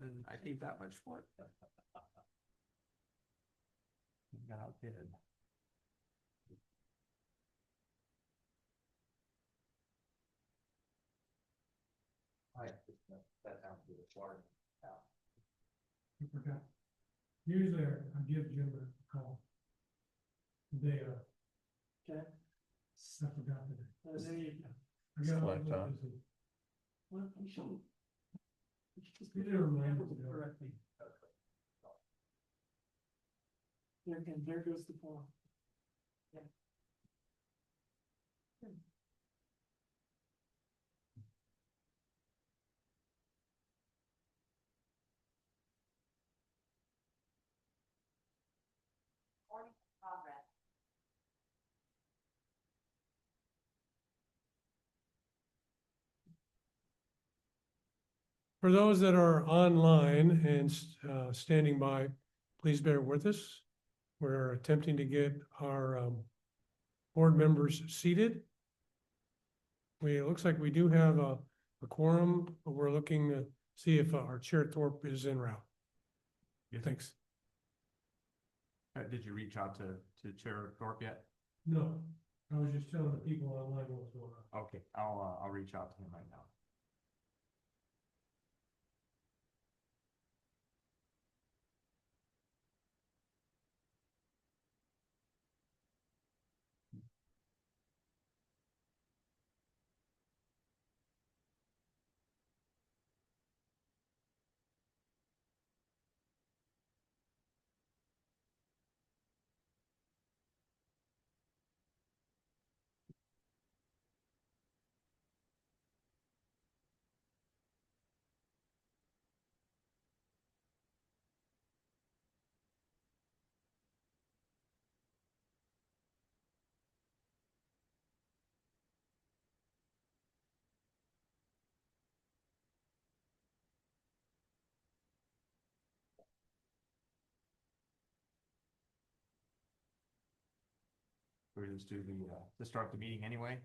and I paid that much for it. Got outbid. That down to the water. I forgot. Usually I give Jim a call. They Okay. I forgot today. Is any, I got Select, well, you should. You didn't remind me to do it. Correctly. There again, there goes the form. Yeah. For those that are online and standing by, please bear with us. We're attempting to get our board members seated. It looks like we do have a quorum, but we're looking to see if our Chair Thorpe is en route. Thanks. Did you reach out to Chair Thorpe yet? No, I was just telling the people online what was going on. Okay, I'll reach out to him right now. We just do the to start the meeting anyway.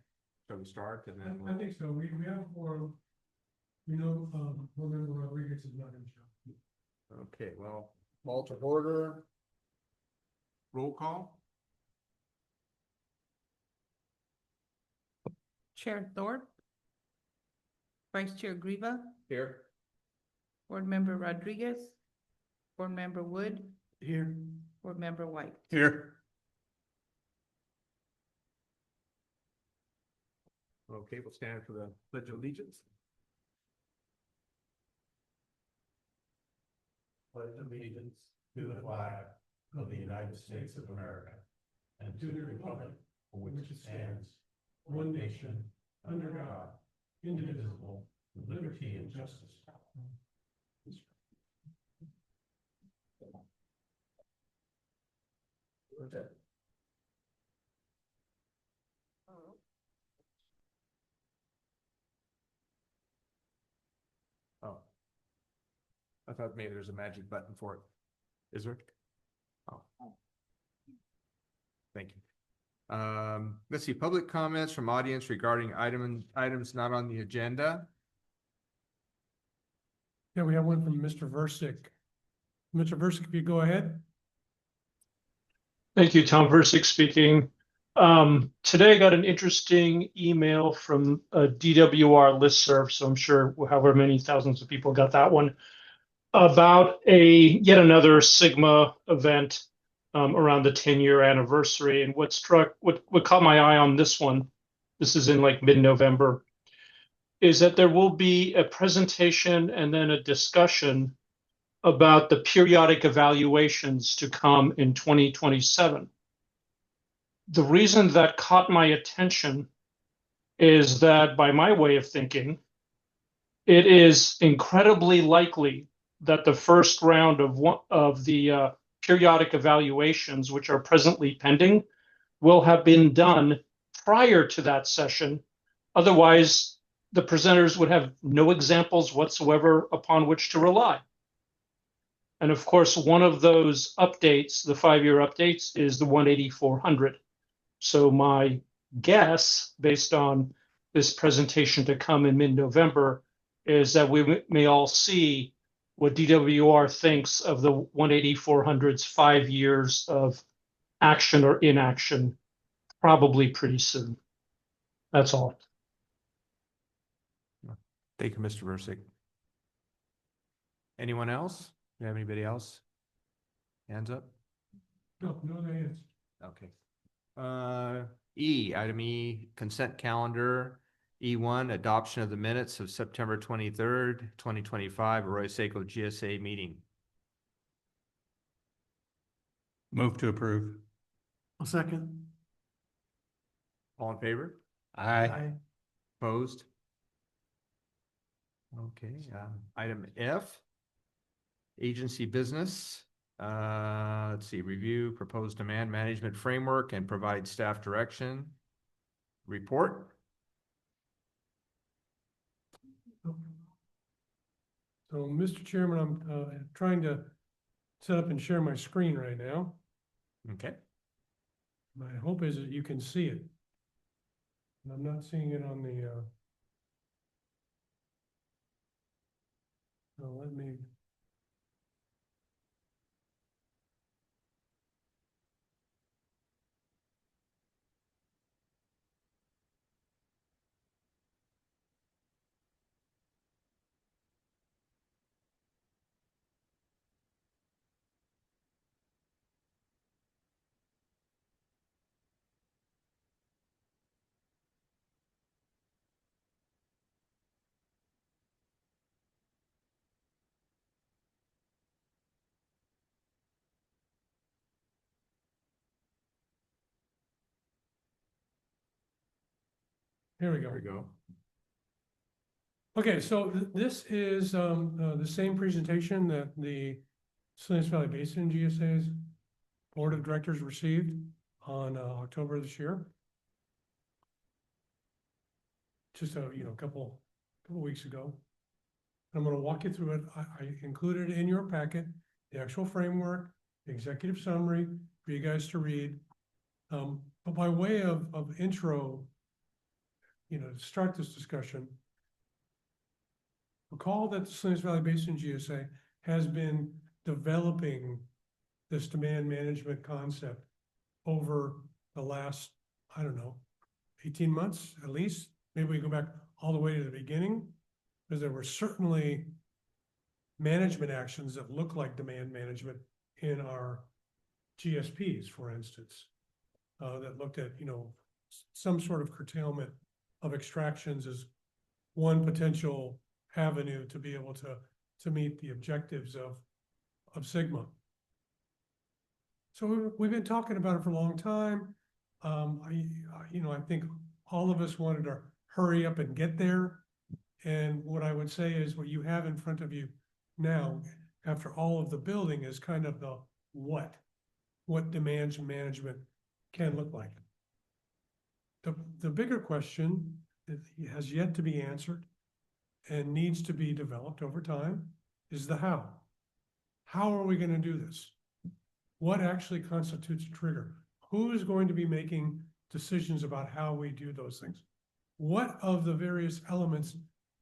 So we start and then I think so. We have a quorum. We know board member Rodriguez is not in the show. okay, well, call to order. Roll call. Chair Thorpe, Vice Chair Griva, Here. Board Member Rodriguez, Board Member Wood, Here. Board Member White. Here. Okay, we'll stand for the Pledge of Allegiance. Pledge allegiance to the flag of the United States of America and to the republic for which it stands, one nation, under God, indivisible, with liberty and justice. Okay. Oh. I thought maybe there's a magic button for it. Is there? Oh. Thank you. Let's see, public comments from audience regarding items not on the agenda. Yeah, we have one from Mr. Versick. Mr. Versick, if you go ahead. Thank you, Tom Versick speaking. Today I got an interesting email from a DWR listserv, so I'm sure however many thousands of people got that one, about yet another Sigma event around the 10-year anniversary. And what caught my eye on this one, this is in like mid-November, is that there will be a presentation and then a discussion about the periodic evaluations to come in 2027. The reason that caught my attention is that, by my way of thinking, it is incredibly likely that the first round of the periodic evaluations, which are presently pending, will have been done prior to that session. Otherwise, the presenters would have no examples whatsoever upon which to rely. And of course, one of those updates, the 5-year updates, is the 18400. So my guess, based on this presentation to come in mid-November, is that we may all see what DWR thinks of the 18400's 5 years of action or inaction, probably pretty soon. That's all. Thank you, Mr. Versick. Anyone else? You have anybody else? Hands up? No, no hands. Okay. Item E, consent calendar. E1, adoption of the minutes of September 23rd, 2025, Arroyo Seco GSA meeting. Move to approve. A second. All in favor? Aye. Opposed? Okay, item F, agency business. Let's see, review proposed demand management framework and provide staff direction. Report. So, Mr. Chairman, I'm trying to set up and share my screen right now. Okay. My hope is that you can see it. And I'm not seeing it on the, let me. Here we go. There we go. Okay, so this is the same presentation that the Salinas Valley Basin GSA's Board of Directors received on October this year. Just a couple weeks ago. I'm going to walk you through it. I included it in your packet, the actual framework, the executive summary for you guys to read. But by way of intro, to start this discussion, recall that the Salinas Valley Basin GSA has been developing this demand management concept over the last, 18 months at least. Maybe we go back all the way to the beginning, because there were certainly management actions that look like demand management in our GSPs, for instance, that looked at, some sort of curtailment of extractions as one potential avenue to be able to meet the objectives of Sigma. So we've been talking about it for a long time. I think all of us wanted to hurry up and get there. And what I would say is what you have in front of you now, after all of the building, is kind of the what demand management can look like. The bigger question that has yet to be answered and needs to be developed over time is the how. How are we going to do this? What actually constitutes a trigger? Who is going to be making decisions about how we do those things? What of the various elements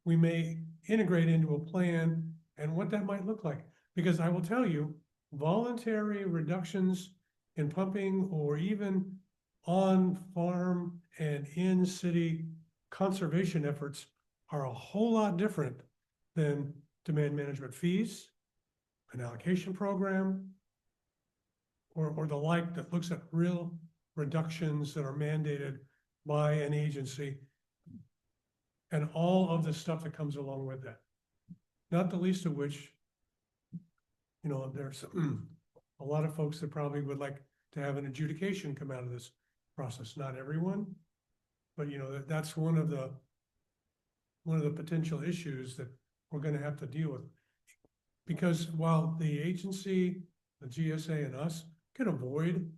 we may integrate into a plan and what that might look like? Because I will tell you, voluntary reductions in pumping or even on farm and in city conservation efforts are a whole lot different than demand management fees, an allocation program, or the like that looks at real reductions that are mandated by an agency and all of the stuff that comes along with that. Not the least of which, there's a lot of folks that probably would like to have an adjudication come out of this process. Not everyone, but that's one of the potential issues that we're going to have to deal with. Because while the agency, the GSA and us can avoid,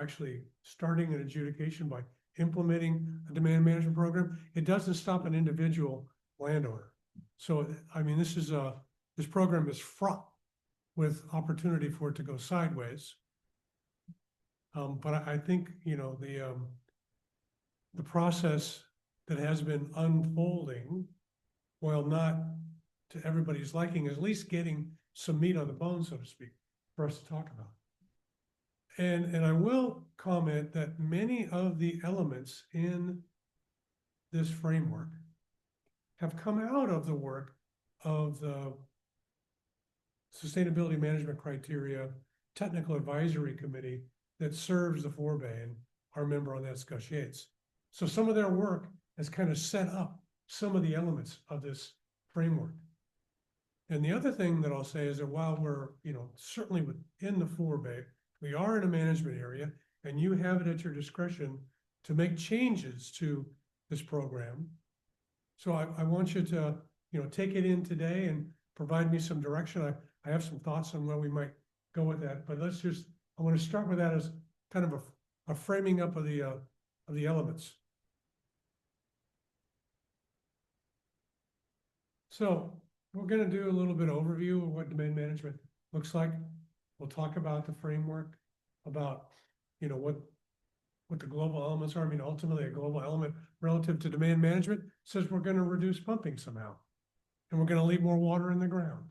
actually starting an adjudication by implementing a demand management program, it doesn't stop an individual landowner. So, this program is fraught with opportunity for it to go sideways. But I think, the process that has been unfolding, while not to everybody's liking, at least getting some meat on the bone, so to speak, for us to talk about. And I will comment that many of the elements in this framework have come out of the work of the Sustainability Management Criteria Technical Advisory Committee that serves the Forebay, and our member on that is Gus Yates. So some of their work has kind of set up some of the elements of this framework. And the other thing that I'll say is that while we're, certainly within the Forebay, we are in a management area, and you have it at your discretion to make changes to this program. So I want you to, take it in today and provide me some direction. I have some thoughts on where we might go with that, but I want to start with that as kind of a framing up of the elements. So we're going to do a little bit of overview of what demand management looks like. We'll talk about the framework, about, what the global elements are. I mean, ultimately a global element relative to demand management says we're going to reduce pumping somehow, and we're going to leave more water in the ground.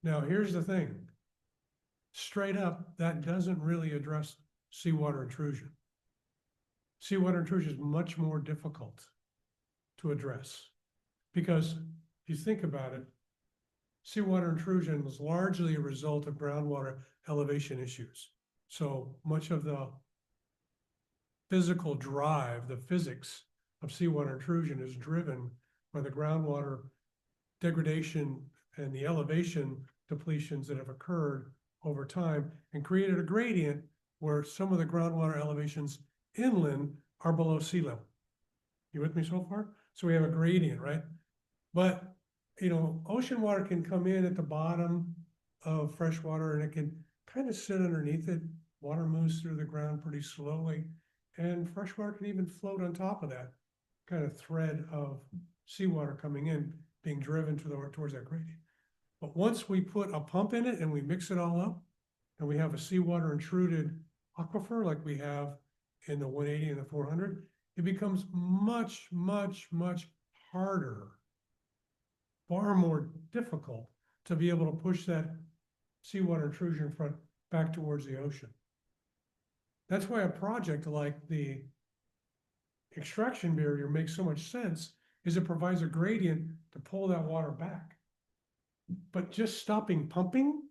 Now, here's the thing. Straight up, that doesn't really address seawater intrusion. Seawater intrusion is much more difficult to address because if you think about it, seawater intrusion was largely a result of groundwater elevation issues. So much of the physical drive, the physics of seawater intrusion is driven by the groundwater degradation and the elevation depletions that have occurred over time and created a gradient where some of the groundwater elevations inland are below sea level. You with me so far? So we have a gradient, right? But, ocean water can come in at the bottom of freshwater and it can kind of sit underneath it. Water moves through the ground pretty slowly, and freshwater can even float on top of that kind of thread of seawater coming in, being driven towards that gradient. But once we put a pump in it and we mix it all up, and we have a seawater intruded aquifer like we have in the 180 and the 400, it becomes much, much, much harder, far more difficult to be able to push that seawater intrusion front back towards the ocean. That's why a project like the extraction barrier makes so much sense, is it provides a gradient to pull that water back. But just stopping pumping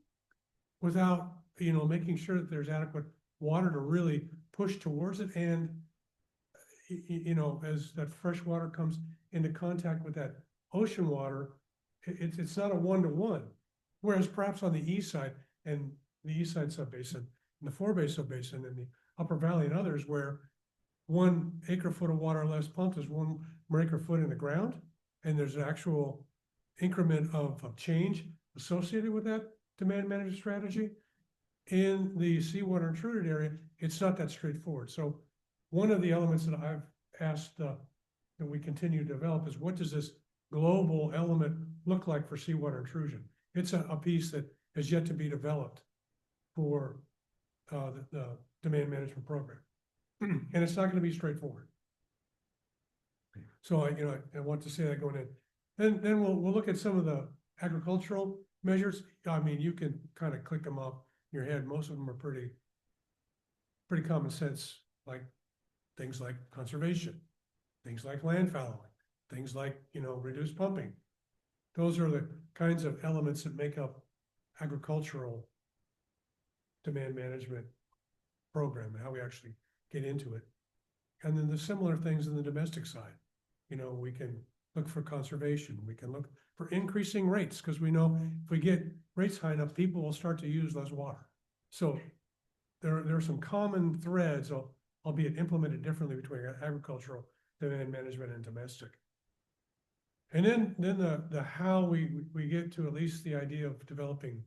without, making sure that there's adequate water to really push towards it, and, as that fresh water comes into contact with that ocean water, it's not a one-to-one. Whereas perhaps on the east side, and the east side subbasin, and the Forebay subbasin, and the Upper Valley and others, where 1 acre-foot of water less pumped is 1 more acre-foot in the ground, and there's an actual increment of change associated with that demand management strategy. In the seawater intruded area, it's not that straightforward. So one of the elements that I've asked that we continue to develop is, what does this global element look like for seawater intrusion? It's a piece that has yet to be developed for the demand management program. And it's not going to be straightforward. So I want to say that going in. Then we'll look at some of the agricultural measures. I mean, you can kind of click them off in your head. Most of them are pretty common sense, like things like conservation, things like land fallowing, things like, reduced pumping. Those are the kinds of elements that make up agricultural demand management program, how we actually get into it. And then the similar things in the domestic side. We can look for conservation. We can look for increasing rates, because we know if we get rates high enough, people will start to use less water. So there are some common threads, albeit implemented differently, between agricultural demand management and domestic. And then the how we get to at least the idea of developing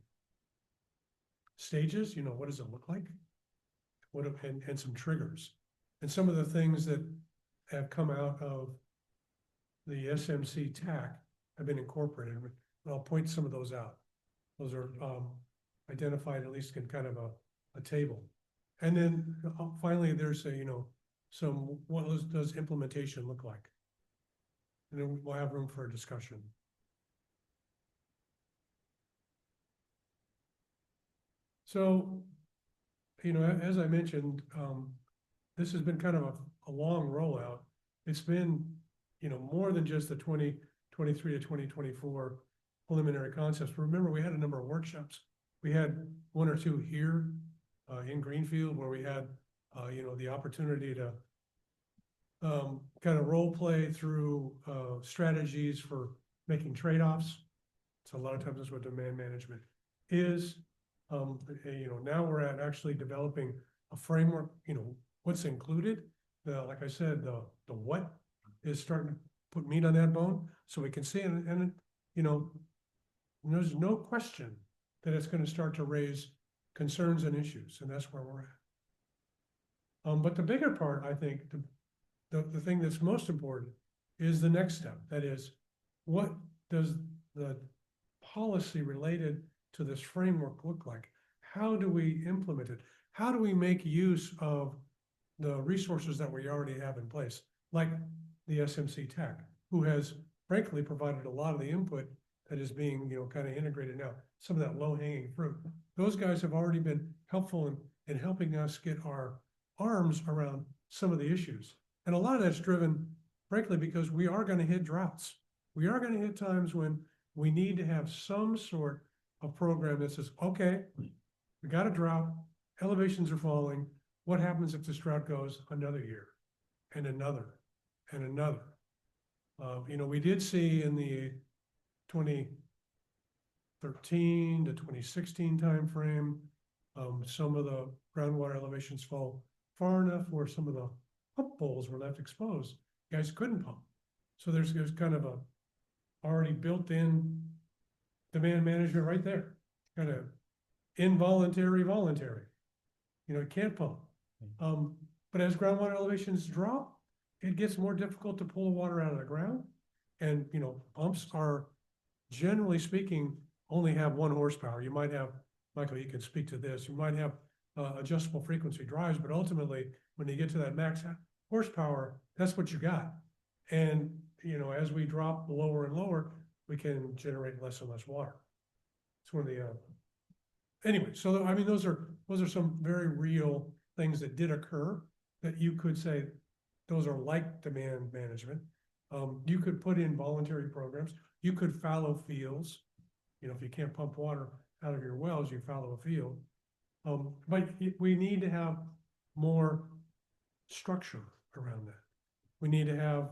stages. What does it look like? And some triggers. And some of the things that have come out of the SMC TAC have been incorporated. And I'll point some of those out. Those are identified at least in kind of a table. And then finally, there's what does implementation look like? And then we'll have room for a discussion. So, as I mentioned, this has been kind of a long rollout. It's been, more than just the 2023 to 2024 preliminary concepts. Remember, we had a number of workshops. We had one or two here in Greenfield where we had, the opportunity to kind of role play through strategies for making trade-offs. So a lot of times that's what demand management is. Now we're at actually developing a framework, what's included. Like I said, the what is starting to put meat on that bone so we can see, and there's no question that it's going to start to raise concerns and issues, and that's where we're at. But the bigger part, I think, the thing that's most important is the next step. That is, what does the policy related to this framework look like? How do we implement it? How do we make use of the resources that we already have in place, like the SMC Tech, who has frankly provided a lot of the input that is being, kind of integrated now, some of that low-hanging fruit. Those guys have already been helpful in helping us get our arms around some of the issues. And a lot of that's driven, frankly, because we are going to hit droughts. We are going to hit times when we need to have some sort of program that says, okay, we got a drought, elevations are falling. What happens if this drought goes another year and another and another? We did see in the 2013 to 2016 timeframe, some of the groundwater elevations fall far enough where some of the pump bowls were left exposed. Guys couldn't pump. So there's kind of a already built-in demand management right there, kind of involuntary, voluntary. It can't pump. But as groundwater elevations drop, it gets more difficult to pull the water out of the ground. And, pumps are, generally speaking, only have 1 horsepower. You might have, Michael, you can speak to this, you might have adjustable frequency drives, but ultimately, when you get to that max horsepower, that's what you got. And, as we drop lower and lower, we can generate less and less water. It's one of the, anyway, so I mean, those are some very real things that did occur that you could say those are like demand management. You could put in voluntary programs. You could fallow fields. If you can't pump water out of your wells, you fallow a field. But we need to have more structure around that. We need to have,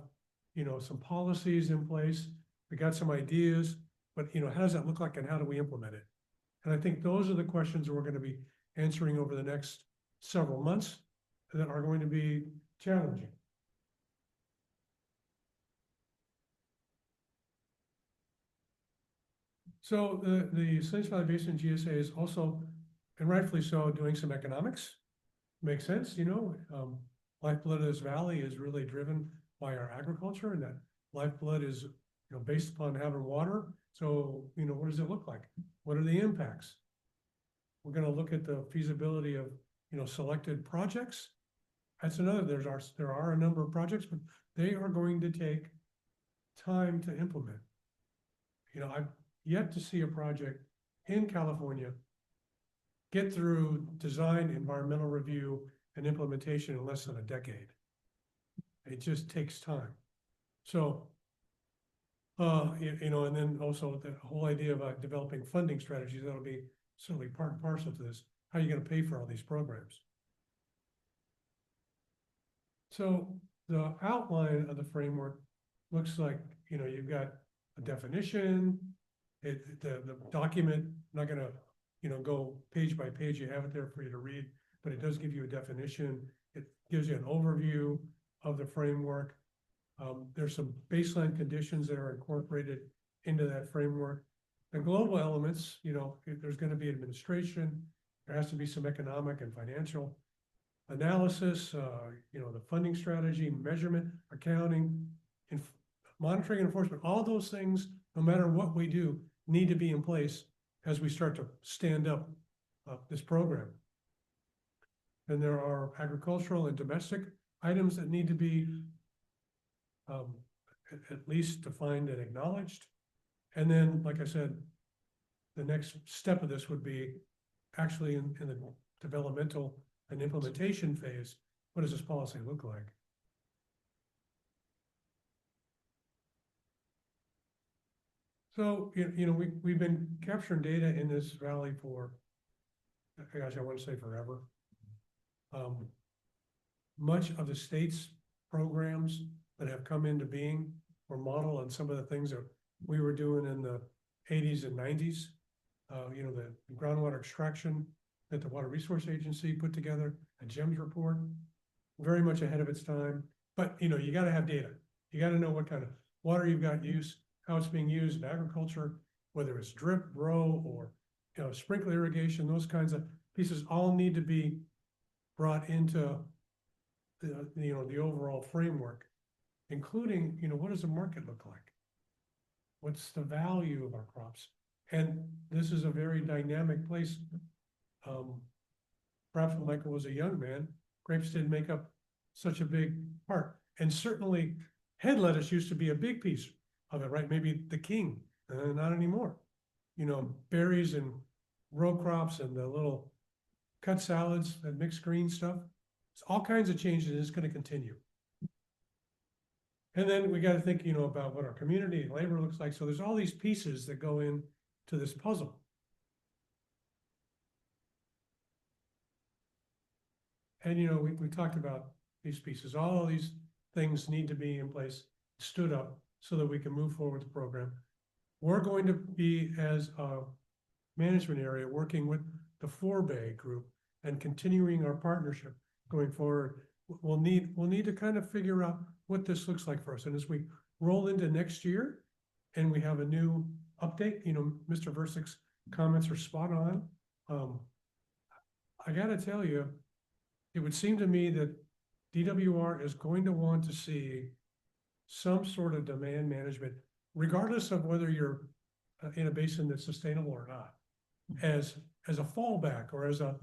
some policies in place. We got some ideas, but how does that look like and how do we implement it? And I think those are the questions that we're going to be answering over the next several months that are going to be challenging. So the Salinas Valley Basin GSA is also, and rightfully so, doing some economics. Makes sense, lifeblood of this valley is really driven by our agriculture, and that lifeblood is, based upon having water. So, what does it look like? What are the impacts? We're going to look at the feasibility of, selected projects. That's another, there are a number of projects, but they are going to take time to implement. I've yet to see a project in California get through design, environmental review, and implementation in less than a decade. It just takes time. So, and then also the whole idea about developing funding strategies, that'll be certainly part and parcel to this. How are you going to pay for all these programs? So the outline of the framework looks like, you've got a definition, the document, I'm not going to, go page by page, you have it there for you to read, but it does give you a definition. It gives you an overview of the framework. There's some baseline conditions that are incorporated into that framework. The global elements, there's going to be administration, there has to be some economic and financial analysis, the funding strategy, measurement, accounting, monitoring and enforcement, all those things, no matter what we do, need to be in place as we start to stand up this program. And there are agricultural and domestic items that need to be at least defined and acknowledged. And then, like I said, the next step of this would be actually in the developmental and implementation phase, what does this policy look like? So, we've been capturing data in this valley for, gosh, I want to say forever. Much of the state's programs that have come into being were modeled on some of the things that we were doing in the 80s and 90s. The groundwater extraction that the Water Resource Agency put together, a GEMS report, very much ahead of its time. But, you got to have data. You got to know what kind of water you've got use, how it's being used in agriculture, whether it's drip, row, or, sprinkler irrigation, those kinds of pieces all need to be brought into the overall framework, including, what does the market look like? What's the value of our crops? And this is a very dynamic place. Perhaps when Michael was a young man, grapes didn't make up such a big part. And certainly head lettuce used to be a big piece of it, right? Maybe the king, not anymore. Berries and row crops and the little cut salads and mixed green stuff. It's all kinds of changes, and it's going to continue. And then we got to think, about what our community and labor looks like. So there's all these pieces that go into this puzzle. And, we talked about these pieces. All of these things need to be in place, stood up, so that we can move forward with the program. We're going to be, as a management area, working with the Forbay group and continuing our partnership going forward. We'll need to kind of figure out what this looks like for us. And as we roll into next year and we have a new update, Mr. Versick's comments are spot on. I got to tell you, it would seem to me that DWR is going to want to see some sort of demand management, regardless of whether you're in a basin that's sustainable or not, as a fallback, or as a,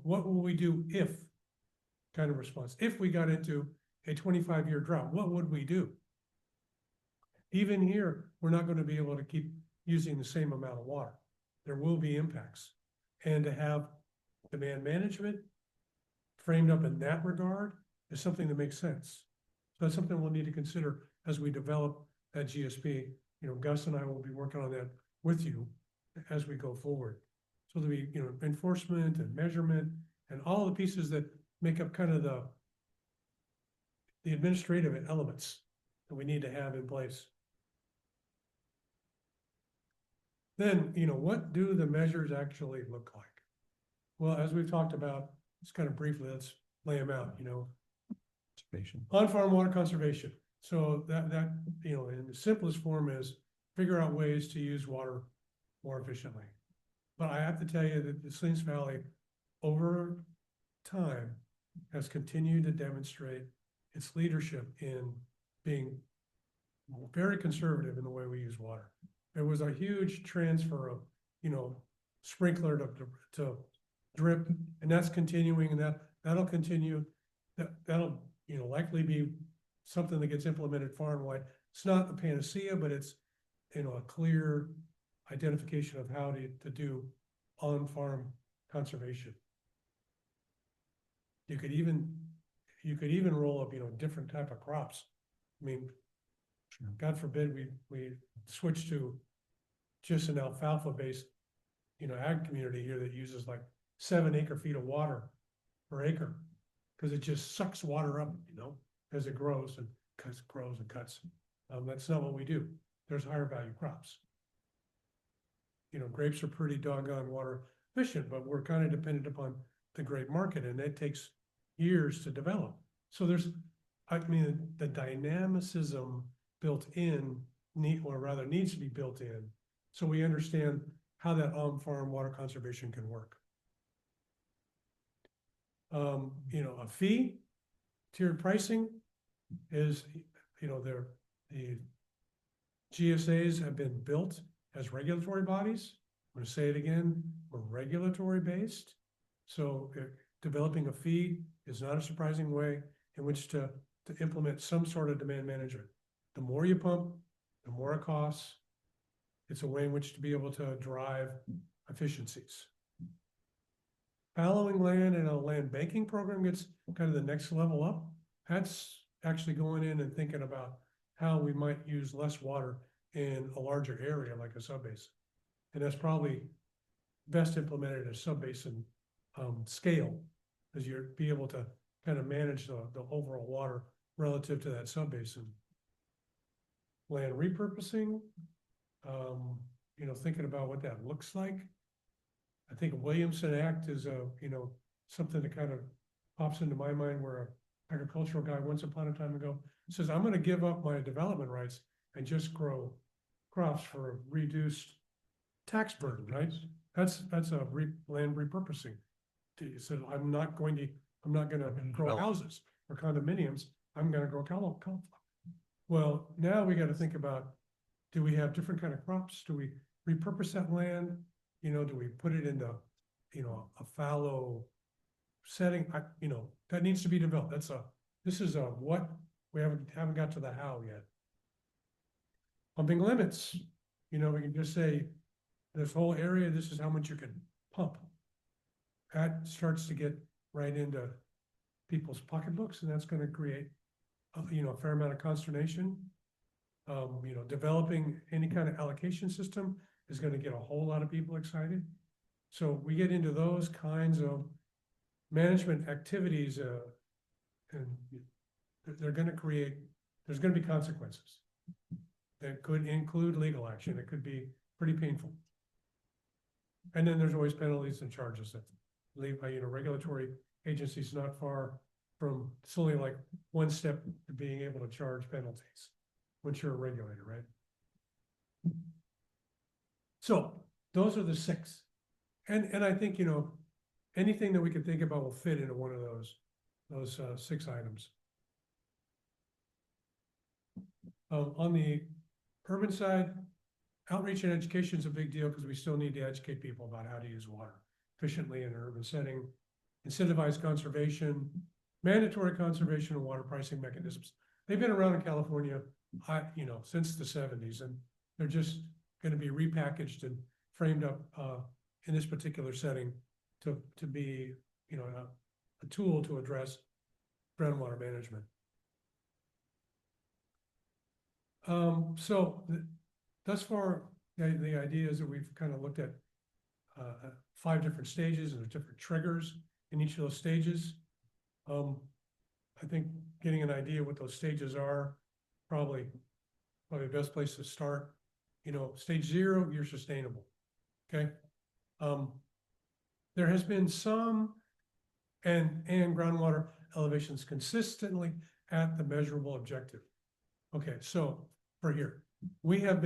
what will we do if kind of response. If we got into a 25-year drought, what would we do? Even here, we're not going to be able to keep using the same amount of water. There will be impacts. And to have demand management framed up in that regard is something that makes sense. So that's something we'll need to consider as we develop that GSP. Gus and I will be working on that with you as we go forward. So there'll be, enforcement and measurement and all the pieces that make up kind of the administrative elements that we need to have in place. Then, what do the measures actually look like? Well, as we've talked about, just kind of briefly, let's lay them out, On-farm water conservation. So that in the simplest form is figure out ways to use water more efficiently. But I have to tell you that the Salinas Valley, over time, has continued to demonstrate its leadership in being very conservative in the way we use water. There was a huge transfer of, sprinkler to drip, and that's continuing, and that'll continue. That'll likely be something that gets implemented far and wide. It's not a panacea, but it's a clear identification of how to do on-farm conservation. You could even roll up different type of crops. I mean, God forbid we switch to just an alfalfa based ag community here that uses like 7 acre-feet of water per acre, because it just sucks water up, as it grows and cuts. That's not what we do. There's higher value crops. Grapes are pretty doggone water efficient, but we're kind of dependent upon the grape market, and it takes years to develop. So there's, the dynamicism built in, needs to be built in, so we understand how that on-farm water conservation can work. A fee, tiered pricing is, the GSAs have been built as regulatory bodies. I'm going to say it again, we're regulatory based. So developing a fee is not a surprising way in which to implement some sort of demand management. The more you pump, the more it costs. It's a way in which to be able to drive efficiencies. fallowing land and a land banking program gets kind of the next level up. That's actually going in and thinking about how we might use less water in a larger area like a subbasin. And that's probably best implemented at a subbasin scale, because you'll be able to kind of manage the overall water relative to that subbasin. Land repurposing, you know, thinking about what that looks like. I think Williamson Act is something that kind of pops into my mind, where an agricultural guy once upon a time ago says, I'm going to give up my development rights and just grow crops for a reduced tax burden, right? That's a land repurposing. He said, I'm not going to grow Well- houses or condominiums. I'm going to grow cauliflower. Well, now we got to think about, do we have different kind of crops? Do we repurpose that land? You know, do we put it into, you know, a fallow setting? That needs to be developed. This is a what, we haven't got to the how yet. Pumping limits, you know, we can just say, this whole area, this is how much you can pump. That starts to get right into people's pocketbooks, and that's going to create, a fair amount of consternation. Developing any kind of allocation system is going to get a whole lot of people excited. So we get into those kinds of management activities, and they're going to create, there's going to be consequences. That could include legal action. It could be pretty painful. And then there's always penalties and charges that leave, regulatory agencies not far from, it's only like one step to being able to charge penalties once you're a regulator, right? So those are the 6. And I think, anything that we could think about will fit into one of those 6 items. On the urban side, outreach and education is a big deal, because we still need to educate people about how to use water efficiently in an urban setting. Incentivize conservation, mandatory conservation and water pricing mechanisms. They've been around in California, since the 70s, and they're just going to be repackaged and framed up in this particular setting to be, a tool to address groundwater management. Thus far, the idea is that we've kind of looked at 5 different stages, and there's different triggers in each of those stages. I think getting an idea what those stages are, probably the best place to start. Stage 0, you're sustainable. Okay. There has been some and groundwater elevations consistently at the measurable objective. Okay, so for here, we've had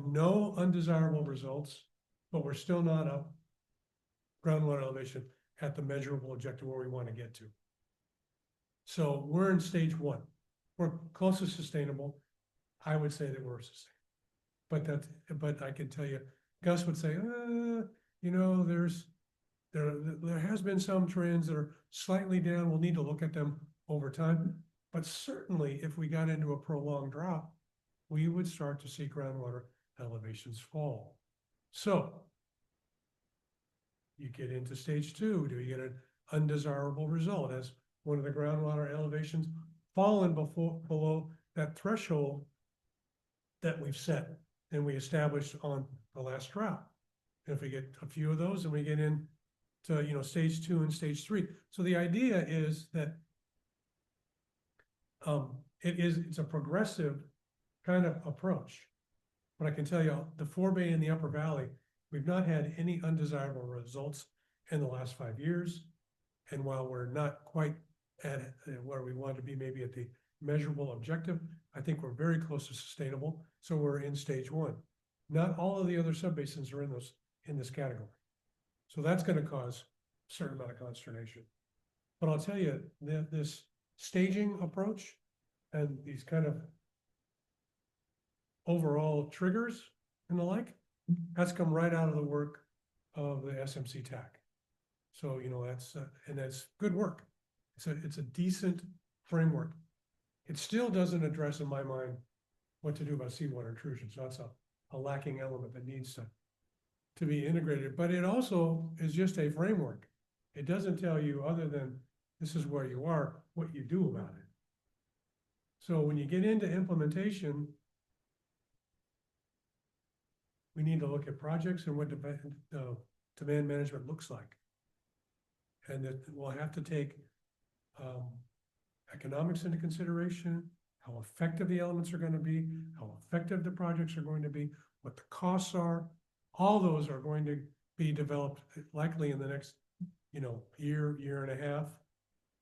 no undesirable results, but we're still not up groundwater elevation at the measurable objective where we want to get to. So we're in stage 1. We're close to sustainable. I would say that we're sustainable, but I can tell you, Gus would say, there has been some trends that are slightly down. We'll need to look at them over time. But certainly, if we got into a prolonged drought, we would start to see groundwater elevations fall. So you get into stage 2. Do you get an undesirable result? Has one of the groundwater elevations fallen below that threshold that we've set and we established on the last drought? And if we get a few of those, then we get into stage 2 and stage 3. So the idea is that it's a progressive kind of approach. But I can tell you, the forebay in the Upper Valley, we've not had any undesirable results in the last 5 years. And while we're not quite at where we want to be, maybe at the measurable objective, I think we're very close to sustainable. So we're in stage 1. Not all of the other subbasins are in this category. So that's going to cause a certain amount of consternation. But I'll tell you, this staging approach and these kind of overall triggers and the like, that's come right out of the work of the SMC TAC. So, that's good work. It's a decent framework. It still doesn't address, in my mind, what to do about seawater intrusion. So that's a lacking element that needs to to be integrated, but it also is just a framework. It doesn't tell you, other than this is where you are, what you do about it. So when you get into implementation, we need to look at projects and what demand management looks like. And that we'll have to take economics into consideration, how effective the elements are going to be, how effective the projects are going to be, what the costs are. All those are going to be developed likely in the next, year and a half.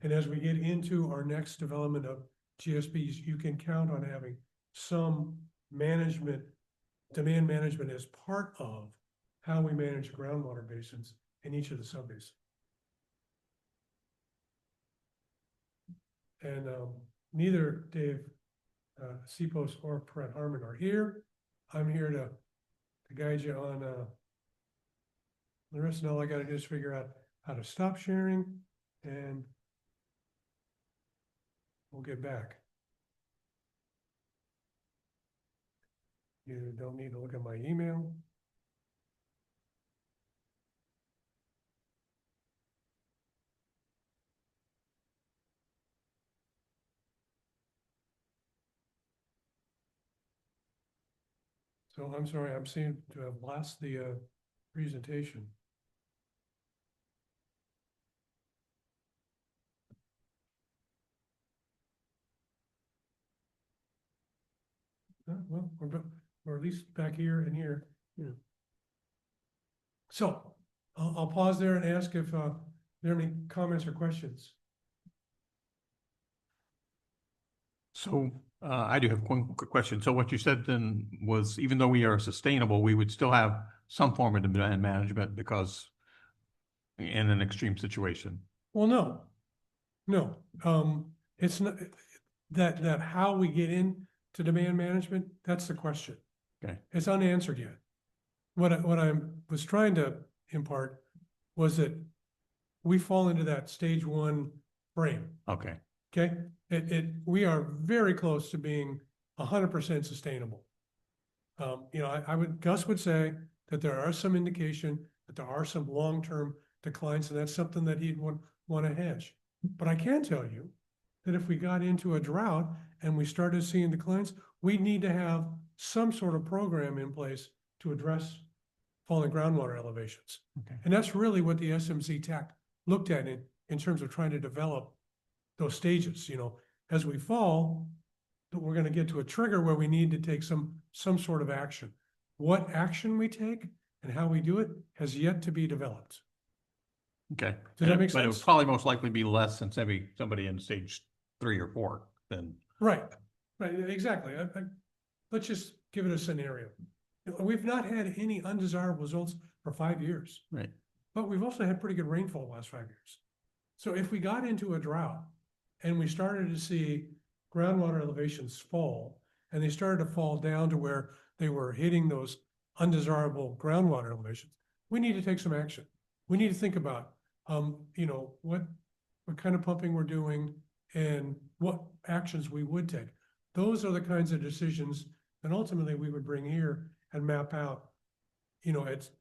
And as we get into our next development of GSBs, you can count on having some management, demand management as part of how we manage groundwater basins in each of the subbasins. And neither Dave Sipos or Brett Harmon are here. I'm here to guide you on the rest, and all I gotta do is figure out how to stop sharing, and we'll get back. You don't need to look at my email. So I'm sorry, I'm seeming to have lost the presentation. Well, we're at least back here and here. Yeah. So I'll pause there and ask if there are any comments or questions. So I do have one quick question. So what you said then was, even though we are sustainable, we would still have some form of demand management because in an extreme situation. Well, no, it's not that how we get into demand management, that's the question. Okay. It's unanswered yet. What I was trying to impart was that we fall into that stage one frame. Okay. Okay, we are very close to being 100% sustainable. Gus would say that there are some indication that there are some long-term declines, and that's something that he'd want to hedge. But I can tell you that if we got into a drought and we started seeing declines, we need to have some sort of program in place to address falling groundwater elevations. Okay. And that's really what the SMC TAC looked at in terms of trying to develop those stages. As we fall, we're going to get to a trigger where we need to take some sort of action. What action we take and how we do it has yet to be developed. Okay. Does that make But it sense? would probably most likely be less than somebody in stage 3 or 4 than. Right, exactly. Let's just give it a scenario. We've not had any undesirable results for 5 years. Right. But we've also had pretty good rainfall the last 5 years. So if we got into a drought and we started to see groundwater elevations fall, and they started to fall down to where they were hitting those undesirable groundwater elevations, we need to take some action. We need to think about, what kind of pumping we're doing and what actions we would take. Those are the kinds of decisions that ultimately we would bring here and map out.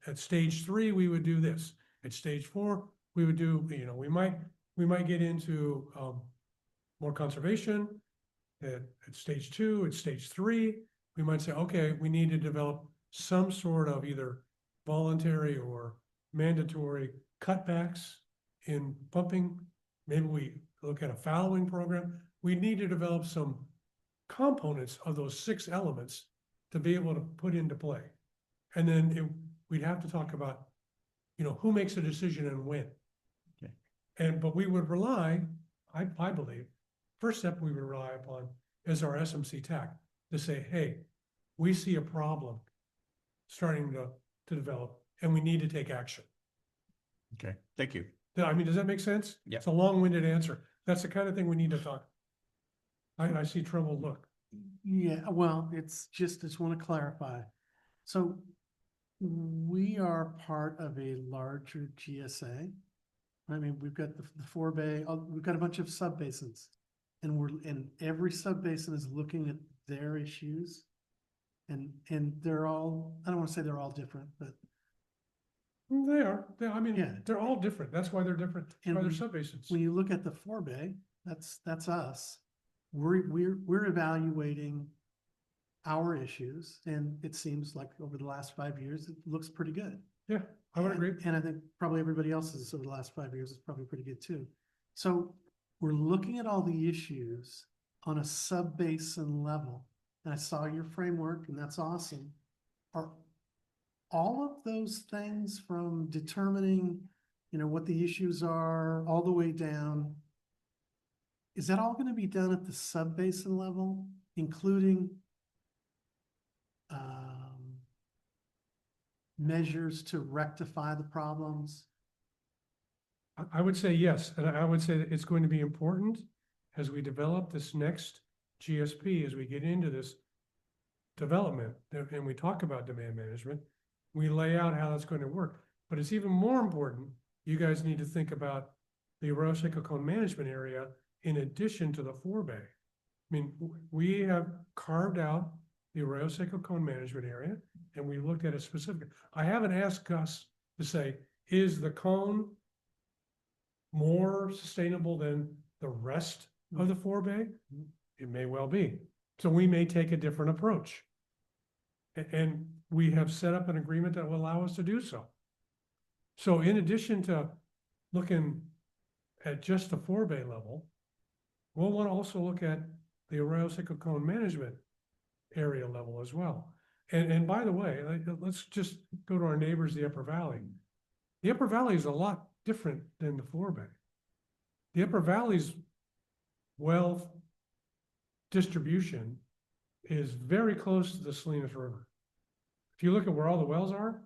At stage 3, we would do this. At stage 4, we would do, we might get into more conservation. At stage 2, at stage 3, we might say, okay, we need to develop some sort of either voluntary or mandatory cutbacks in pumping. Maybe we look at a fallowing program. We need to develop some components of those 6 elements to be able to put into play. And then we'd have to talk about, who makes a decision and when. Okay. But we would rely, I believe, first step we would rely upon is our SMC TAC to say, hey, we see a problem starting to develop and we need to take action. Okay. Thank you. Does that make sense? Yeah. It's a long-winded answer. That's the kind of thing we need to talk. I see troubled look. Yeah, well, it's want to clarify. So we are part of a larger GSA. I mean, we've got the 4 bay, we've got a bunch of subbasins, and every subbasin is looking at their issues. And they're all, I don't want to say they're all different, but I mean, Yeah. they're all different. That's why they're different. That's And why they're when- subbasins. When you look at the 4 bay, that's us. We're evaluating our issues, and it seems like over the last 5 years, it looks pretty good. Yeah, I would And- agree. And I think probably everybody else's over the last 5 years is probably pretty good too. So we're looking at all the issues on a sub-basin level. And I saw your framework, and that's awesome. Are all of those things, from determining, what the issues are all the way down, is that all gonna be done at the sub-basin level, including measures to rectify the problems? I would say yes, and I would say that it's going to be important as we develop this next GSP, as we get into this development, and we talk about demand management, we lay out how that's going to work. But it's even more important, you guys need to think about the arroyo seco cone management area in addition to the 4 bay. I mean, we have carved out the arroyo seco cone management area, and we looked at it specifically. I haven't asked Gus to say, is the cone more sustainable than the rest of the 4 bay? It may well be. So we may take a different approach. And we have set up an agreement that will allow us to do so. So in addition to looking at just the 4 bay level, we'll want to also look at the arroyo seco cone management area level as well. And by the way, let's just go to our neighbors, the Upper Valley. The Upper Valley is a lot different than the 4 bay. The Upper Valley's well distribution is very close to the Salinas River. If you look at where all the wells are,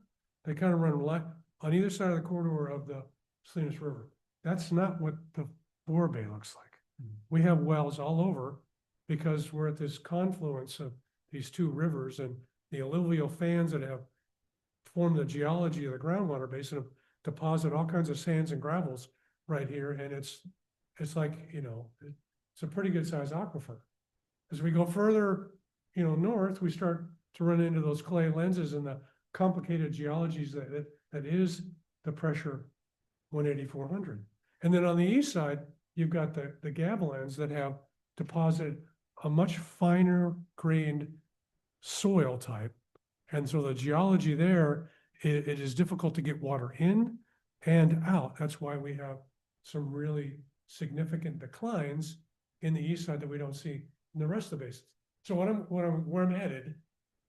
they kind of run left on either side of the corridor of the Salinas River. That's not what the 4 bay looks like. We have wells all over because we're at this confluence of these two rivers, and the alluvial fans that have formed the geology of the groundwater basin have deposited all kinds of sands and gravels right here. And it's like, it's a pretty good sized aquifer. As we go further, north, we start to run into those clay lenses and the complicated geologies that is the pressure 18400. And then on the east side, you've got the gabilands that have deposited a much finer grained soil type. And so the geology there, it is difficult to get water in and out. That's why we have some really significant declines in the east side that we don't see in the rest of the basins. So where I'm headed,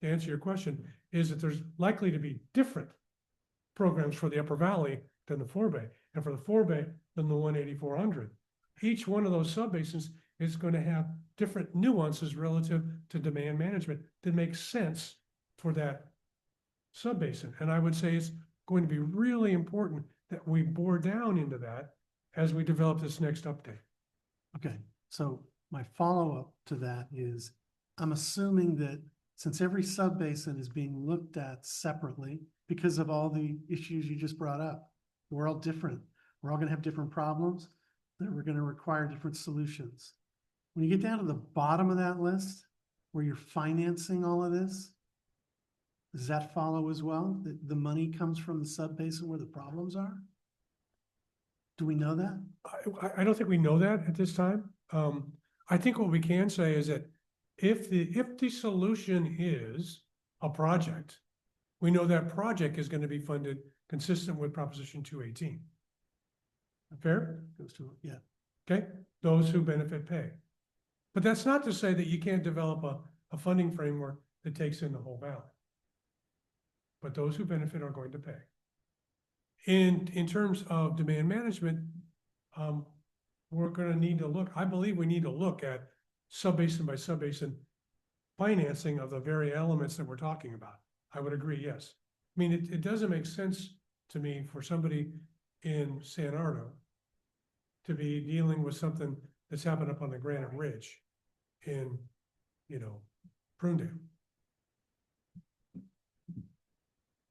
to answer your question, is that there's likely to be different programs for the Upper Valley than the 4 bay, and for the 4 bay than the 18400. Each one of those subbasins is going to have different nuances relative to demand management that makes sense for that subbasin. And I would say it's going to be really important that we bore down into that as we develop this next update. Okay, so my follow-up to that is, I'm assuming that since every sub-basin is being looked at separately because of all the issues you just brought up, we're all different. We're all gonna have different problems that we're gonna require different solutions. When you get down to the bottom of that list, where you're financing all of this, does that follow as well? That the money comes from the sub-basin where the problems are? Do we know that? I don't think we know that at this time. I think what we can say is that if the solution is a project, we know that project is going to be funded consistent with Proposition 218. Fair? Goes to, yeah. Okay, those who benefit pay. But that's not to say that you can't develop a funding framework that takes in the whole valley. But those who benefit are going to pay. In terms of demand management, we're going to need to look, I believe we need to look at subbasin by subbasin financing of the very elements that we're talking about. I would agree, yes. I mean, it doesn't make sense to me for somebody in San Arno to be dealing with something that's happened up on the Granite Ridge in, Prunedale.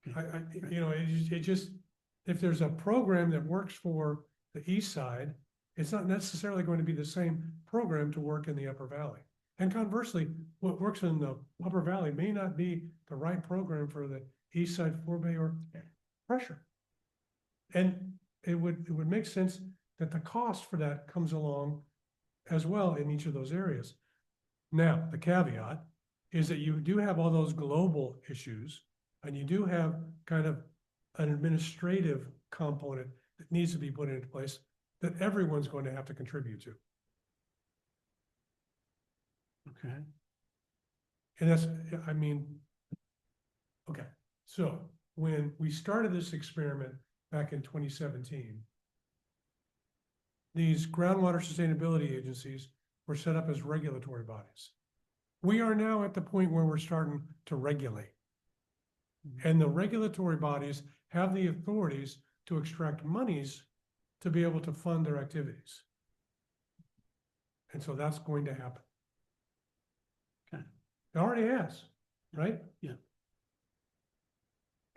It just, if there's a program that works for the east side, it's not necessarily going to be the same program to work in the Upper Valley. And conversely, what works in the Upper Valley may not be the right program for the east side 4 bay or pressure. And it would make sense that the cost for that comes along as well in each of those areas. Now, the caveat is that you do have all those global issues, and you do have kind of an administrative component that needs to be put into place that everyone's going to have to contribute to. Okay. And that's, I mean, okay, so when we started this experiment back in 2017, these groundwater sustainability agencies were set up as regulatory bodies. We are now at the point where we're starting to regulate. And the regulatory bodies have the authorities to extract monies to be able to fund their activities. And so that's going to happen. Okay. It already has, right? Yeah.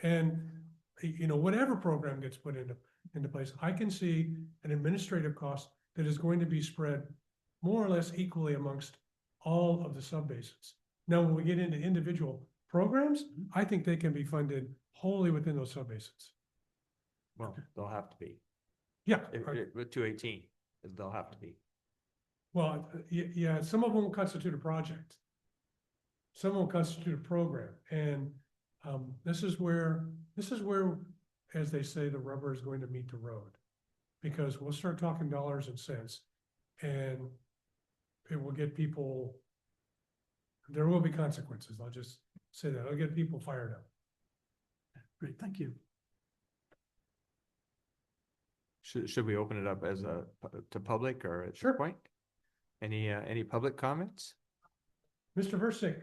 And, you know, whatever program gets put into place, I can see an administrative cost that is going to be spread more or less equally amongst all of the subbasins. Now, when we get into individual programs, I think they can be funded wholly within those subbasins. Well, they'll have to be. Yeah, With 218, they'll have to be. well, yeah, some of them will constitute a project. Some will constitute a program, and this is where, as they say, the rubber is going to meet the road. Because we'll start talking dollars and cents, and it will get people, there will be consequences. I'll just say that. I'll get people fired up. Great, thank you. Should we open it up as to public or at Sure. this point? Any public comments? Mr. Versick.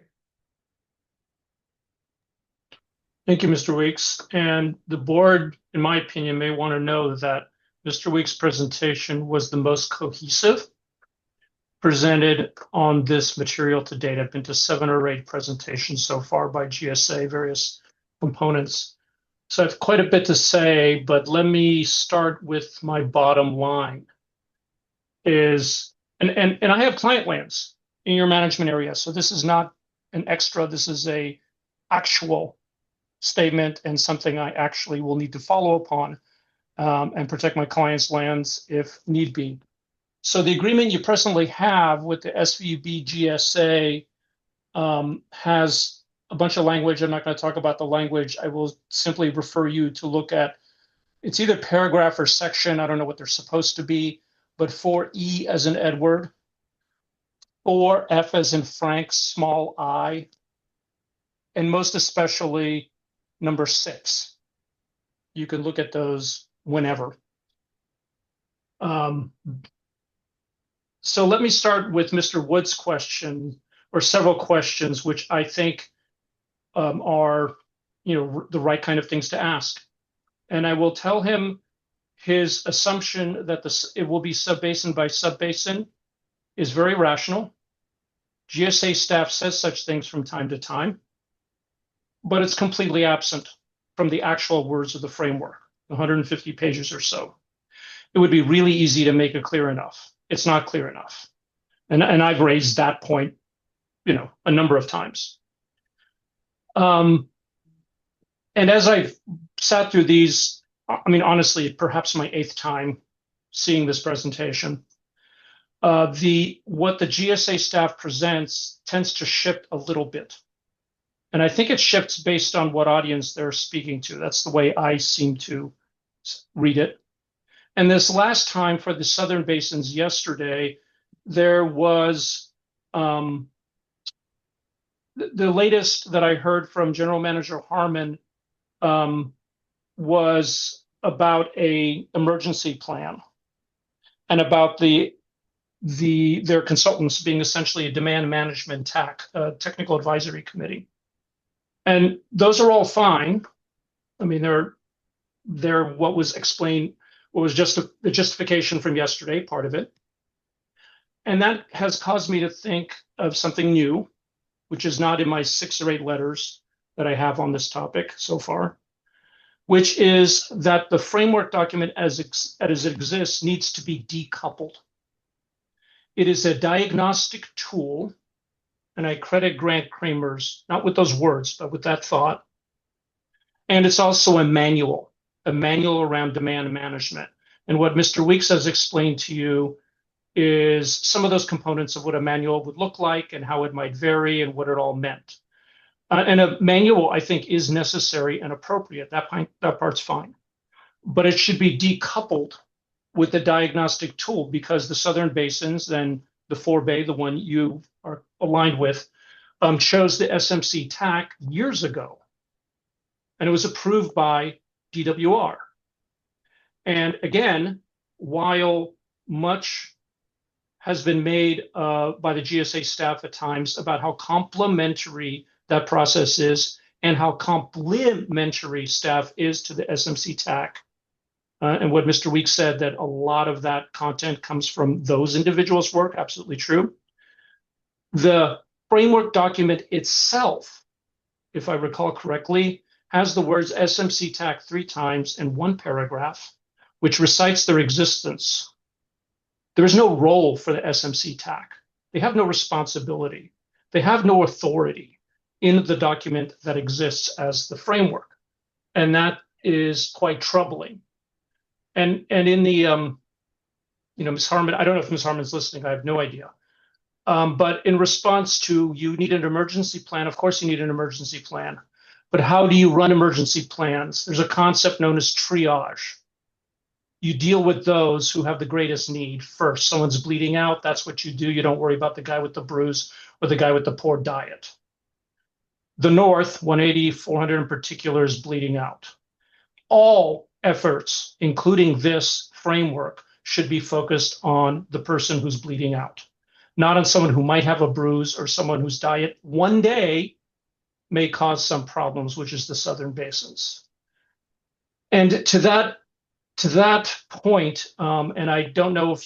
Thank you, Mr. Weeks. And the board, in my opinion, may want to know that Mr. Weeks' presentation was the most cohesive presented on this material to date. I've been to 7 or 8 presentations so far by GSA, various components. So I have quite a bit to say, but let me start with my bottom line. And I have client lands in your management area. So this is not an extra, this is a actual statement and something I actually will need to follow upon and protect my clients' lands if need be. So the agreement you presently have with the SVB GSA has a bunch of language. I'm not going to talk about the language. I will simply refer you to look at, it's either paragraph or section. I don't know what they're supposed to be, but 4E as in Edward, 4F as in Frank, small I, and most especially number 6. You can look at those whenever. So let me start with Mr. Wood's question, or several questions, which I think are, the right kind of things to ask. And I will tell him his assumption that it will be subbasin by subbasin is very rational. GSA staff says such things from time to time, but it's completely absent from the actual words of the framework, 150 pages or so. It would be really easy to make it clear enough. It's not clear enough. And I've raised that point, a number of times. And as I've sat through these, honestly, perhaps my 8th time seeing this presentation, what the GSA staff presents tends to shift a little bit. And I think it shifts based on what audience they're speaking to. That's the way I seem to read it. And this last time for the Southern Basins yesterday, there was the latest that I heard from General Manager Harmon was about a emergency plan and about their consultants being essentially a demand management technical advisory committee. And those are all fine. They're what was explained, what was just the justification from yesterday, part of it. And that has caused me to think of something new, which is not in my 6 or 8 letters that I have on this topic so far, which is that the framework document as it exists needs to be decoupled. It is a diagnostic tool, and I credit Grant Kramer's, not with those words, but with that thought. And it's also a manual. a manual around demand management. And what Mr. Weeks has explained to you is some of those components of what a manual would look like and how it might vary and what it all meant. And a manual, I think, is necessary and appropriate. That part's fine. But it should be decoupled with the diagnostic tool, because the Southern Basins and the 4Bay, the one you are aligned with, chose the SMC TAC years ago. And it was approved by DWR. And again, while much has been made by the GSA staff at times about how complementary that process is and how complementary staff is to the SMC TAC. And what Mr. Weeks said, that a lot of that content comes from those individuals' work, absolutely true. The framework document itself, if I recall correctly, has the words SMC TAC 3 times in one paragraph, which recites their existence. There is no role for the SMC TAC. They have no responsibility. They have no authority in the document that exists as the framework. And that is quite troubling. And in the, Ms. Harmon, I don't know if Ms. Harmon's listening, I have no idea. But in response to, you need an emergency plan, of course you need an emergency plan. But how do you run emergency plans? There's a concept known as triage. You deal with those who have the greatest need first. Someone's bleeding out, that's what you do. You don't worry about the guy with the bruise or the guy with the poor diet. The North, 180, 400 in particular, is bleeding out. All efforts, including this framework, should be focused on the person who's bleeding out, not on someone who might have a bruise or someone whose diet one day may cause some problems, which is the Southern Basins. And to that point, and I don't know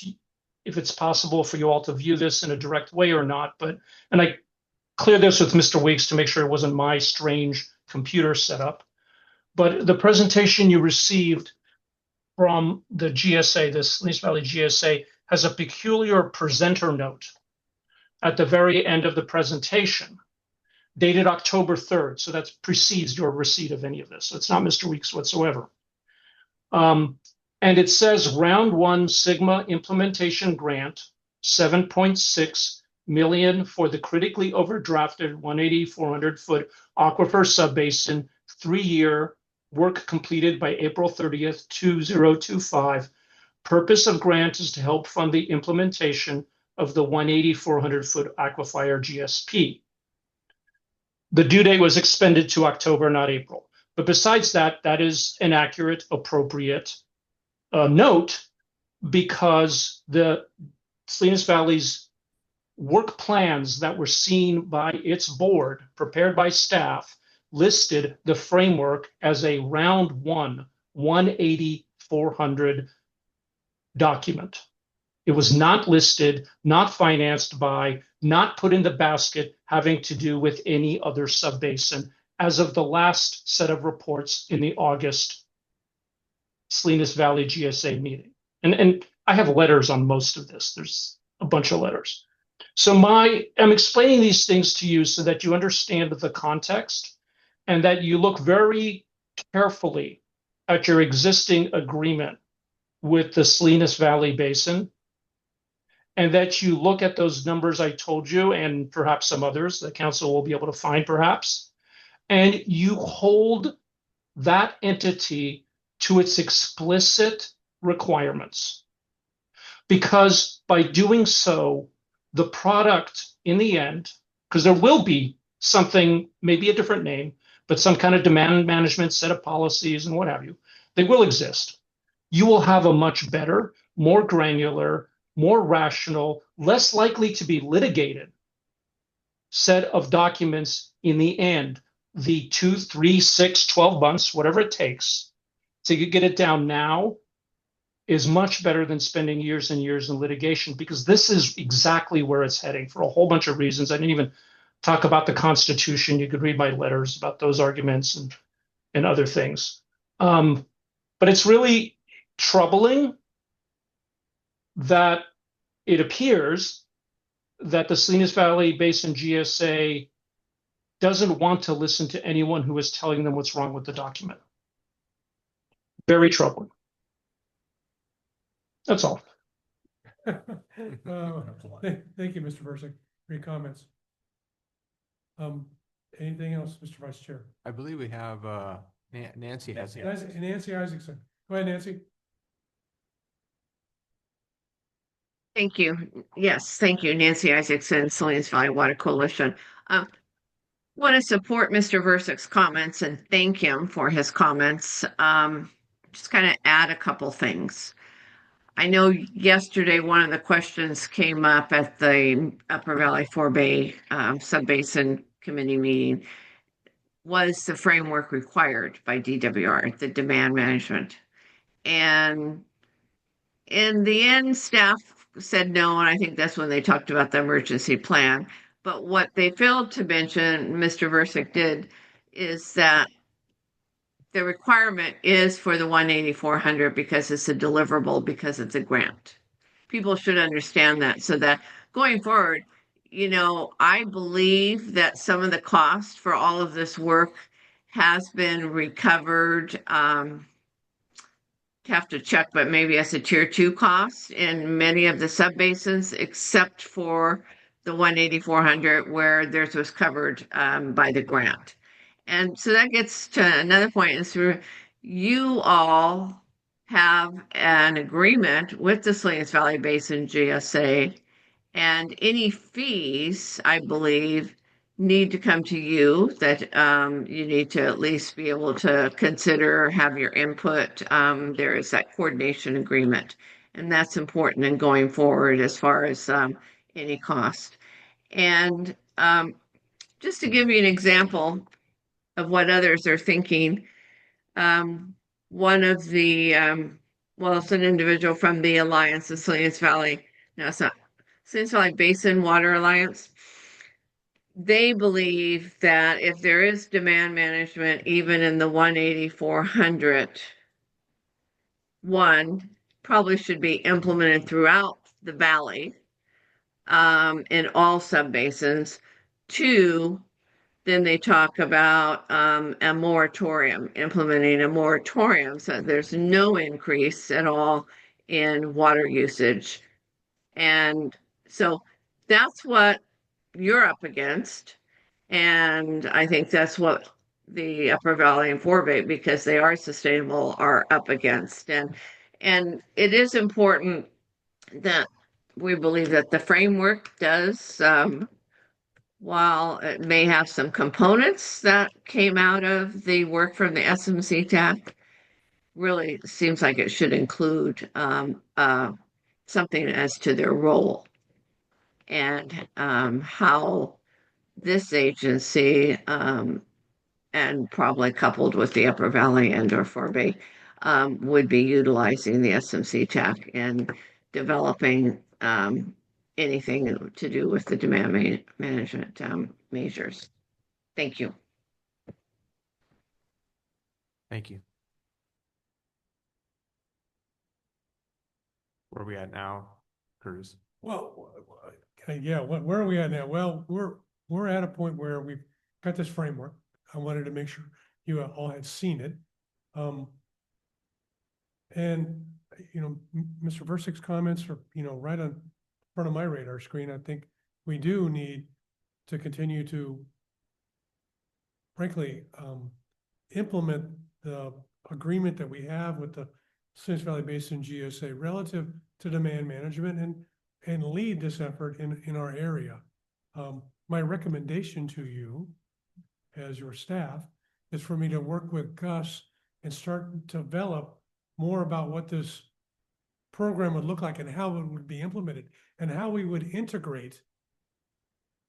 if it's possible for you all to view this in a direct way or not, and I cleared this with Mr. Weeks to make sure it wasn't my strange computer setup. But the presentation you received from the GSA, the Salinas Valley GSA, has a peculiar presenter note at the very end of the presentation, dated October 3rd. So that precedes your receipt of any of this. So it's not Mr. Weeks whatsoever. And it says round 1 Sigma implementation grant, 7.6 million for the critically overdrafted 180, 400 foot aquifer subbasin, 3-year, work completed by April 30th, 2025. Purpose of grant is to help fund the implementation of the 180, 400 foot aquifer GSP. The due date was expended to October, not April. But besides that, that is an accurate, appropriate note, because the Salinas Valley's work plans that were seen by its board, prepared by staff, listed the framework as a round 1, 180, 400 document. It was not listed, not financed by, not put in the basket having to do with any other subbasin as of the last set of reports in the August Salinas Valley GSA meeting. And I have letters on most of this. There's a bunch of letters. So I'm explaining these things to you so that you understand the context and that you look very carefully at your existing agreement with the Salinas Valley Basin, and that you look at those numbers I told you, and perhaps some others the council will be able to find perhaps, and you hold that entity to its explicit requirements. Because by doing so, the product in the end, because there will be something, maybe a different name, but some kind of demand management set of policies and what have you, they will exist. You will have a much better, more granular, more rational, less likely to be litigated set of documents in the end, the 2, 3, 6, 12 months, whatever it takes to get it down now is much better than spending years and years in litigation, because this is exactly where it's heading for a whole bunch of reasons. I didn't even talk about the Constitution. You could read my letters about those arguments and other things. But it's really troubling that it appears that the Salinas Valley Basin GSA doesn't want to listen to anyone who is telling them what's wrong with the document. very troubling. That's all. Thank you, Mr. Versick, for your comments. Anything else, Mr. Vice Chair? I believe we have, Nancy has. Nancy Isaacson. Go ahead, Nancy. Thank you. Yes, thank you, Nancy Isaacson, Salinas Valley Water Coalition. Want to support Mr. Versick's comments and thank him for his comments. Just kind of add a couple things. I know yesterday one of the questions came up at the Upper Valley 4-Bay Subbasin Committee meeting. Was the framework required by DWR, the demand management? And in the end, staff said no, and I think that's when they talked about the emergency plan. But what they failed to mention, Mr. Versick did, is that the requirement is for the 18400 because it's a deliverable, because it's a grant. People should understand that, so that going forward, you know, I believe that some of the cost for all of this work has been recovered. Have to check, but maybe as a tier 2 cost in many of the subbasins, except for the 18400 where theirs was covered by the grant. And so that gets to another point, is you all have an agreement with the Salinas Valley Basin GSA, and any fees, I believe, need to come to you, that you need to at least be able to consider, have your input. There is that coordination agreement, and that's important in going forward as far as any cost. And just to give you an example of what others are thinking, one of the, well, it's an individual from the Alliance of Salinas Valley. No, it's not. Salinas Valley Basin Water Alliance. They believe that if there is demand management, even in the 18400, one probably should be implemented throughout the valley, in all subbasins. Two, then they talk about a moratorium, implementing a moratorium so there's no increase at all in water usage. And so that's what you're up against. And I think that's what the Upper Valley and 4-Bay, because they are sustainable, are up against. And it is important that we believe that the framework does, while it may have some components that came out of the work from the SMC TAC, really seems like it should include something as to their role and how this agency, and probably coupled with the Upper Valley and or 4-Bay, would be utilizing the SMC TAC and developing anything to do with the demand management measures. Thank you. Thank you. Where are we at now, Curtis? Well, yeah, where are we at now? Well, we're at a point where we've got this framework. I wanted to make sure you all had seen it. And, you know, Mr. Versick's comments are, you know, right on front of my radar screen. I think we do need to continue to, frankly, implement the agreement that we have with the Salinas Valley Basin GSA relative to demand management, and lead this effort in our area. My recommendation to you as your staff is for me to work with Gus and start to develop more about what this program would look like and how it would be implemented and how we would integrate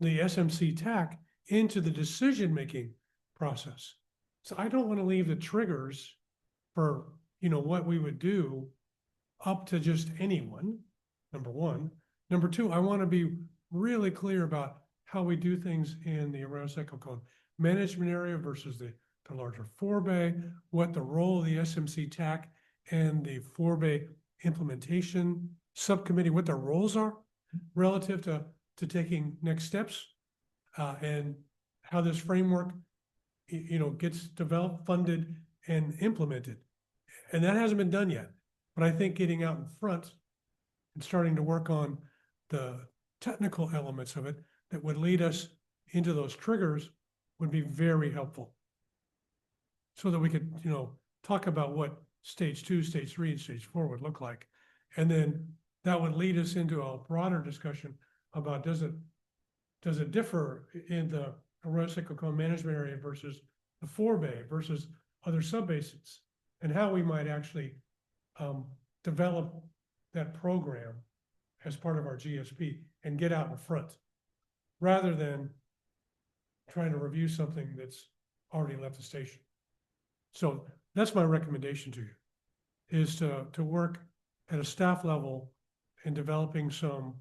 the SMC TAC into the decision-making process. So I don't want to leave the triggers for, you know, what we would do up to just anyone, number one. Number two, I want to be really clear about how we do things in the Arroyo Seco Cone management area versus the larger 4-Bay, what the role of the SMC TAC and the 4-Bay implementation subcommittee, what their roles are relative to taking next steps, and how this framework, you know, gets developed, funded, and implemented. And that hasn't been done yet. But I think getting out in front and starting to work on the technical elements of it that would lead us into those triggers would be very helpful. So that we could, talk about what stage 2, stage 3, and stage 4 would look like. And then that would lead us into a broader discussion about does it differ in the arroyo seco cone management area versus the forebay versus other subbasins, and how we might actually develop that program as part of our GSP and get out in front, rather than trying to review something that's already left the station. So that's my recommendation to you, is to work at a staff level in developing some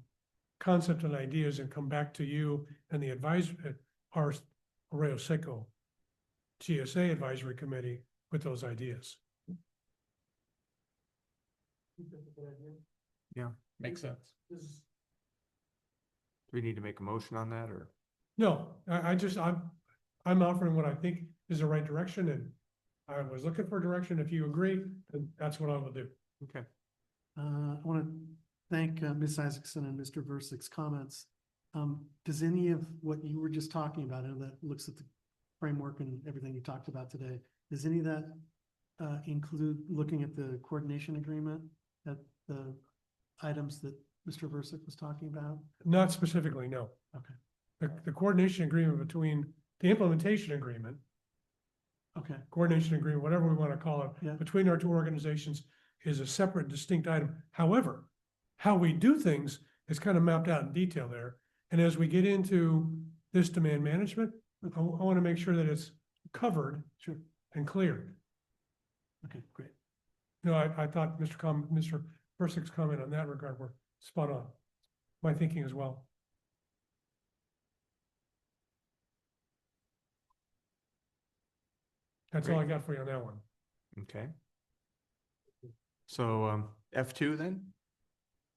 concept and ideas and come back to you and the our Arroyo Seco GSA Advisory Committee with those ideas. Makes sense. Do we need to make a motion on that, or? No, I'm offering what I think is the right direction, and I was looking for direction. If you agree, then that's what I will do. Okay. I want to thank Ms. Isaacson and Mr. Versik's comments. Does any of what you were just talking about, and that looks at the framework and everything you talked about today, does any of that include looking at the coordination agreement, at the items that Mr. Versik was talking about? Not specifically, no. Okay. The coordination agreement between the implementation agreement, Okay, coordination agreement, whatever we want to call it, Yeah. between our two organizations is a separate, distinct item. However, how we do things is kind of mapped out in detail there. And as we get into this demand management, I want to make sure that it's covered sure. and cleared. Okay, great. I thought Mr. Persick's comment on that regard were spot on. My thinking as well. That's all I got for you on that one. Okay. So, F2 then?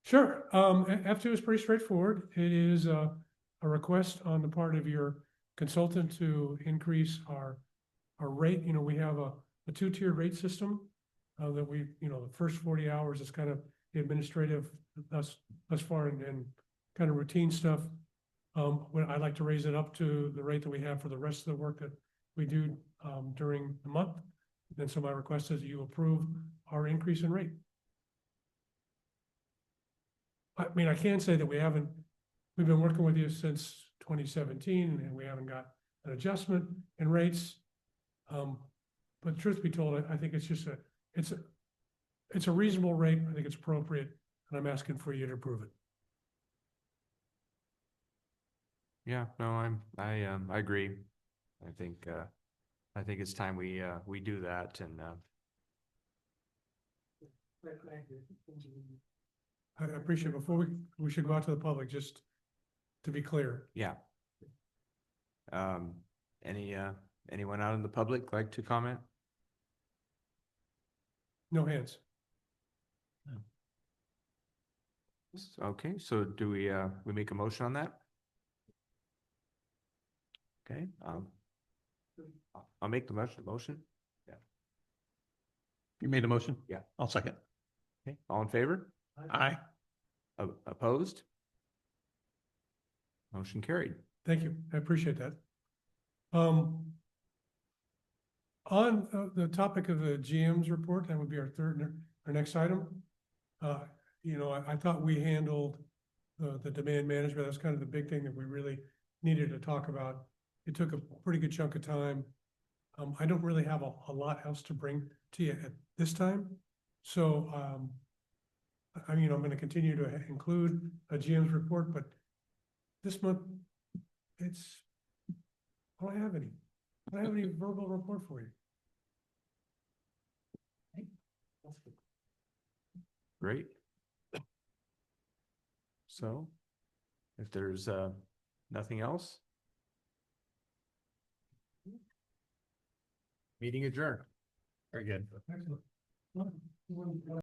Sure. F2 is pretty straightforward. It is a request on the part of your consultant to increase our rate. We have a two-tiered rate system that we, the first 40 hours is kind of the administrative thus far and kind of routine stuff. When I'd like to raise it up to the rate that we have for the rest of the work that we do during the month. And so my request is you approve our increase in rate. I mean, I can say that we've been working with you since 2017 and we haven't got an adjustment in rates. But truth be told, I think it's a reasonable rate. I think it's appropriate, and I'm asking for you to approve it. Yeah, no, I agree. I think it's time we do that, and I appreciate it. Before we should go out to the public, just to be clear. yeah. Anyone out in the public like to comment? No hands. Okay, so do we make a motion on that? Okay, I'll make the motion. Yeah. You made a motion? Yeah. I'll second. Okay, all in favor? Aye. Opposed? Motion carried. Thank you. I appreciate that. On the topic of the GM's report, that would be our next item. I thought we handled the demand management. That's kind of the big thing that we really needed to talk about. It took a pretty good chunk of time. I don't really have a lot else to bring to you at this time. So, I'm going to continue to include a GM's report, but this month, I don't have any verbal report for you. Great. So, if there's nothing else, meeting adjourned. Very good. Excellent.